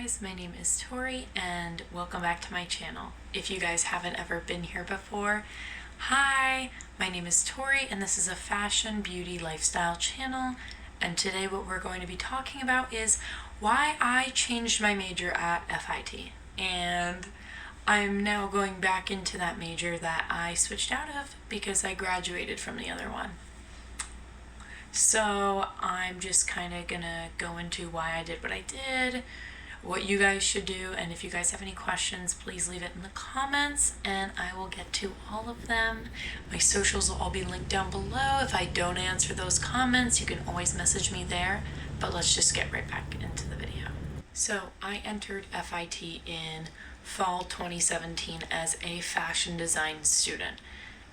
guys, my name is Tori and welcome back to my channel. If you guys haven't ever been here before, hi, my name is Tori and this is a fashion, beauty, lifestyle channel, and today what we're going to be talking about is why I changed my major at FIT. And I'm now going back into that major that I switched out of because I graduated from the other one. So I'm just kind of gonna go into why I did what I did, what you guys should do, and if you guys have any questions, please leave it in the comments and I will get to all of them. My socials will all be linked down below. If I don't answer those comments, you can always message me there, but let's just get right back into the video. So I entered FIT in fall 2017 as a fashion design student,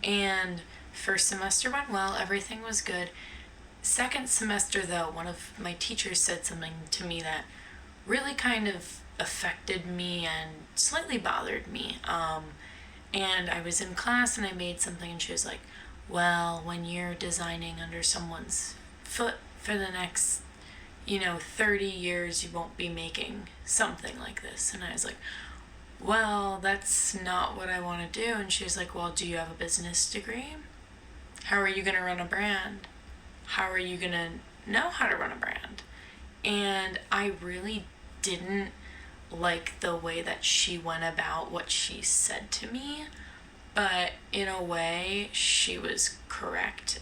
and first semester went well, everything was good. Second semester though, one of my teachers said something to me that really kind of affected me and slightly bothered me. And I was in class and I made something and she was like, well, when you're designing under someone's foot for the next, 30 years, you won't be making something like this. And I was like, well, that's not what I want to do. And she was like, well, do you have a business degree? How are you going to run a brand? How are you gonna know how to run a brand? And I really didn't like the way that she went about what she said to me, but in a way she was correct,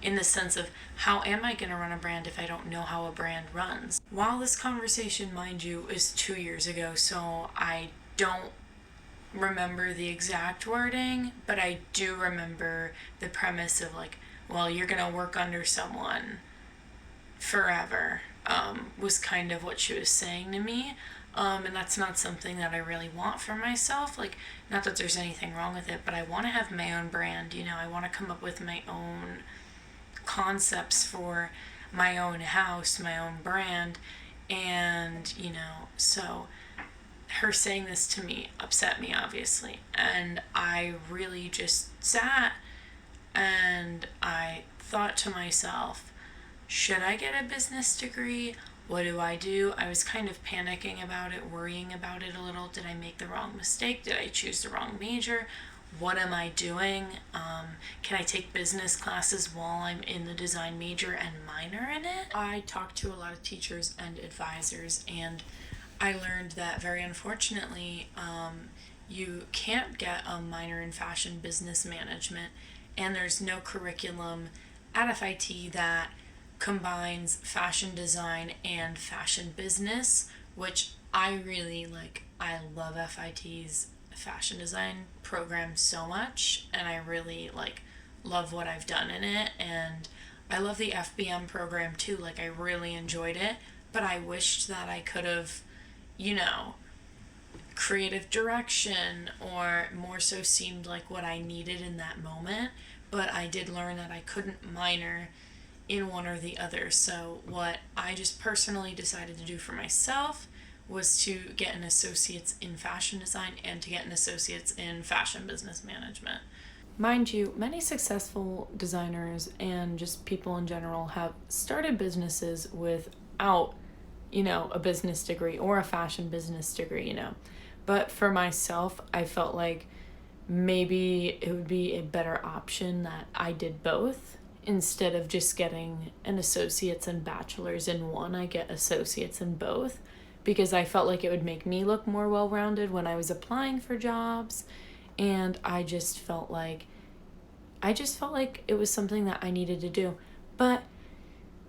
in the sense of how am I gonna run a brand if I don't know how a brand runs? While this conversation, mind you, is 2 years ago, so I don't remember the exact wording, but I do remember the premise of like, well, you're gonna work under someone forever, was kind of what she was saying to me. And that's not something that I really want for myself. Like, not that there's anything wrong with it, but I want to have my own brand, I want to come up with my own concepts for my own house, my own brand, and, so her saying this to me upset me, obviously, and I really just sat and I thought to myself, should I get a business degree? What do? I was kind of panicking about it, worrying about it a little. Did I make the wrong mistake? Did I choose the wrong major? What am I doing? Can I take business classes while I'm in the design major and minor in it? I talked to a lot of teachers and advisors, and I learned that very unfortunately, you can't get a minor in fashion business management, and there's no curriculum at FIT that combines fashion design and fashion business, which I really like. I love FIT's fashion design program so much, and I really love what I've done in it, and I love the FBM program too. I really enjoyed it, but I wished that I could have, creative direction, or more so seemed like what I needed in that moment. But I did learn that I couldn't minor in one or the other. So what I just personally decided to do for myself was to get an associate's in fashion design and to get an associate's in fashion business management. Mind you, many successful designers and just people in general have started businesses without, a business degree or a fashion business degree, But for myself, I felt like maybe it would be a better option that I did both. Instead of just getting an associate's and bachelor's in one, I get associates in both, because I felt like it would make me look more well-rounded when I was applying for jobs, and I just felt like it was something that I needed to do. But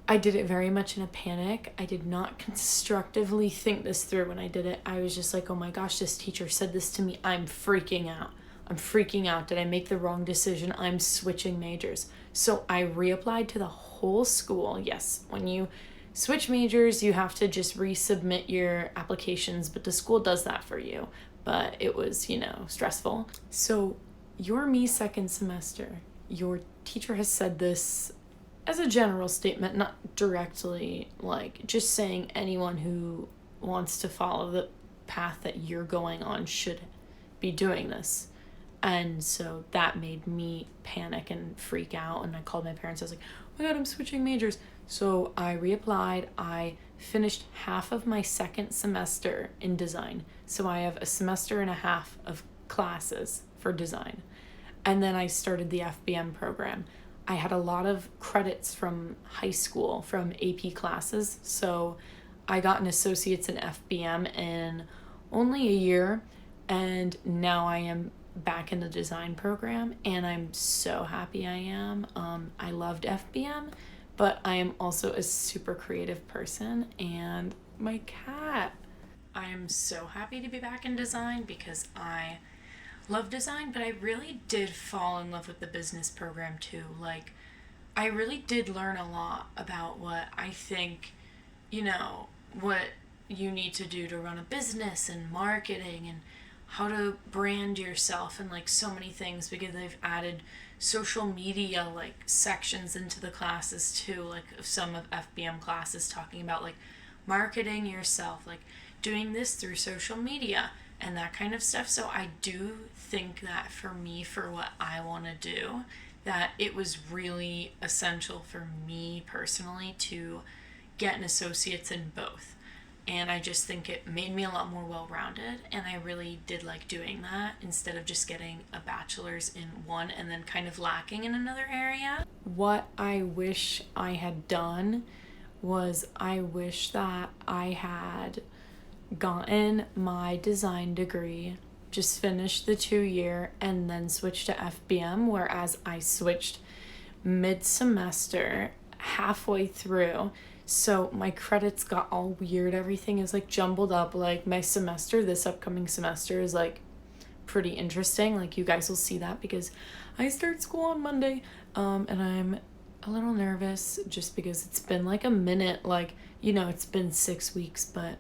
I did it very much in a panic. I did not constructively think this through when I did it. I was just like, oh my gosh, this teacher said this to me. I'm freaking out. Did I make the wrong decision? I'm switching majors. So I reapplied to the whole school. Yes, when you switch majors, you have to just resubmit your applications, but the school does that for you. But it was, stressful. So you're me second semester. Your teacher has said this as a general statement, not directly, just saying anyone who wants to follow the path that you're going on should be doing this. And so that made me panic and freak out, and I called my parents. I was like, oh my god, I'm switching majors. So I reapplied. I finished half of my second semester in design. So I have a semester and a half of classes for design. And then I started the FBM program. I had a lot of credits from high school, from AP classes. So I got an associate's in FBM in only a year. And now I am back in the design program, and I'm so happy I am. I loved FBM, but I am also a super creative person, and my cat. I am so happy to be back in design because I love design, but I really did fall in love with the business program too. Like, I really did learn a lot about what I think, what you need to do to run a business and marketing and how to brand yourself and like so many things, because they've added social media like sections into the classes too, like some of FBM classes talking about like marketing yourself, like doing this through social media and that kind of stuff. So I do think that for me, for what I want to do, that it was really essential for me personally to get an associate's in both. And I just think it made me a lot more well-rounded, and I really did like doing that instead of just getting a bachelor's in one and then kind of lacking in another area. What I wish I had done was I wish that I had gotten my design degree, just finished the 2-year, and then switched to FBM, whereas I switched mid-semester halfway through. So my credits got all weird. Everything is like jumbled up. Like my semester, this upcoming semester, is like pretty interesting. Like you guys will see that because I start school on Monday. And I'm a little nervous just because it's been like a minute. Like, it's been 6 weeks, but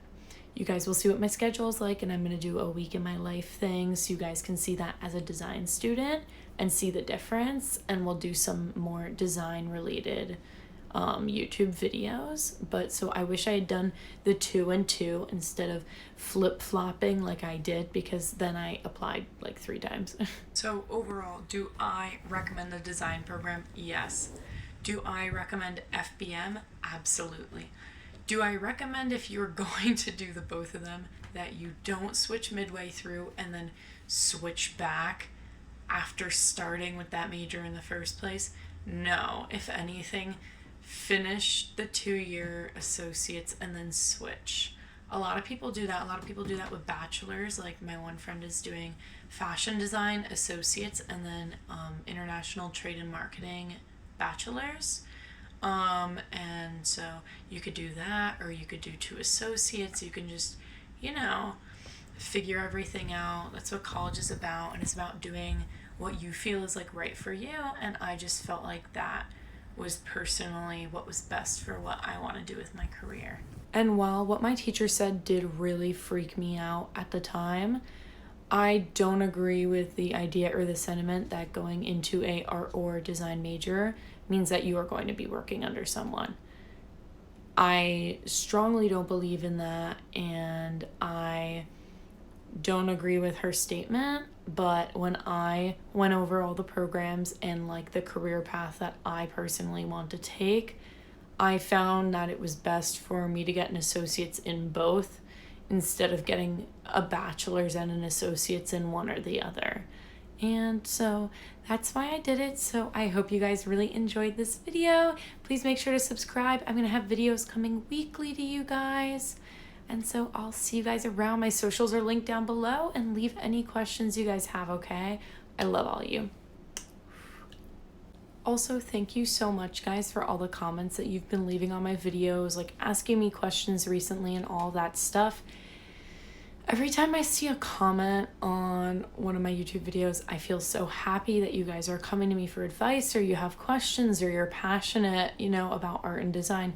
you guys will see what my schedule is like. And I'm going to do a week in my life thing, so you guys can see that as a design student and see the difference. And we'll do some more design related YouTube videos. But so I wish I had done the 2 and 2 instead of flip-flopping like I did, because then I applied like 3 times. So overall, do I recommend the design program? Yes. Do I recommend FBM? Absolutely. Do I recommend, if you're going to do the both of them, that you don't switch midway through and then switch back after starting with that major in the first place? No. If anything, finish the 2-year associates and then switch. A lot of people do that. A lot of people do that with bachelors. Like my one friend is doing fashion design associates and then international trade and marketing bachelors. And so you could do that, or you could do 2 associates. You can just, figure everything out. That's what college is about, and it's about doing what you feel is like right for you. And I just felt like that was personally what was best for what I want to do with my career. And while what my teacher said did really freak me out at the time, I don't agree with the idea or the sentiment that going into a art or design major means that you are going to be working under someone. I strongly don't believe in that, and I don't agree with her statement. But when I went over all the programs and like the career path that I personally want to take, I found that it was best for me to get an associate's in both instead of getting a bachelor's and an associate's in one or the other. And so that's why I did it. So I hope you guys really enjoyed this video. Please make sure to subscribe. I'm going to have videos coming weekly to you guys. And so I'll see you guys around. My socials are linked down below, and leave any questions you guys have, okay? I love all of you. Also, thank you so much, guys, for all the comments that you've been leaving on my videos, like asking me questions recently and all that stuff. Every time I see a comment on one of my YouTube videos, I feel so happy that you guys are coming to me for advice, or you have questions, or you're passionate, about art and design.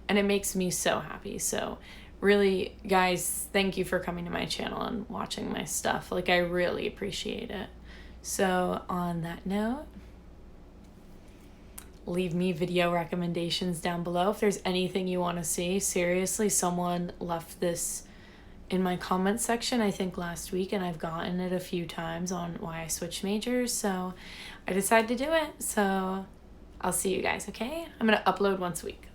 And it makes me so happy. So really, guys, thank you for coming to my channel and watching my stuff. Like, I really appreciate it. So on that note, leave me video recommendations down below if there's anything you want to see. Seriously, someone left this in my comment section, I think last week, and I've gotten it a few times on why I switched majors. So I decided to do it. So I'll see you guys, okay? I'm going to upload once a week.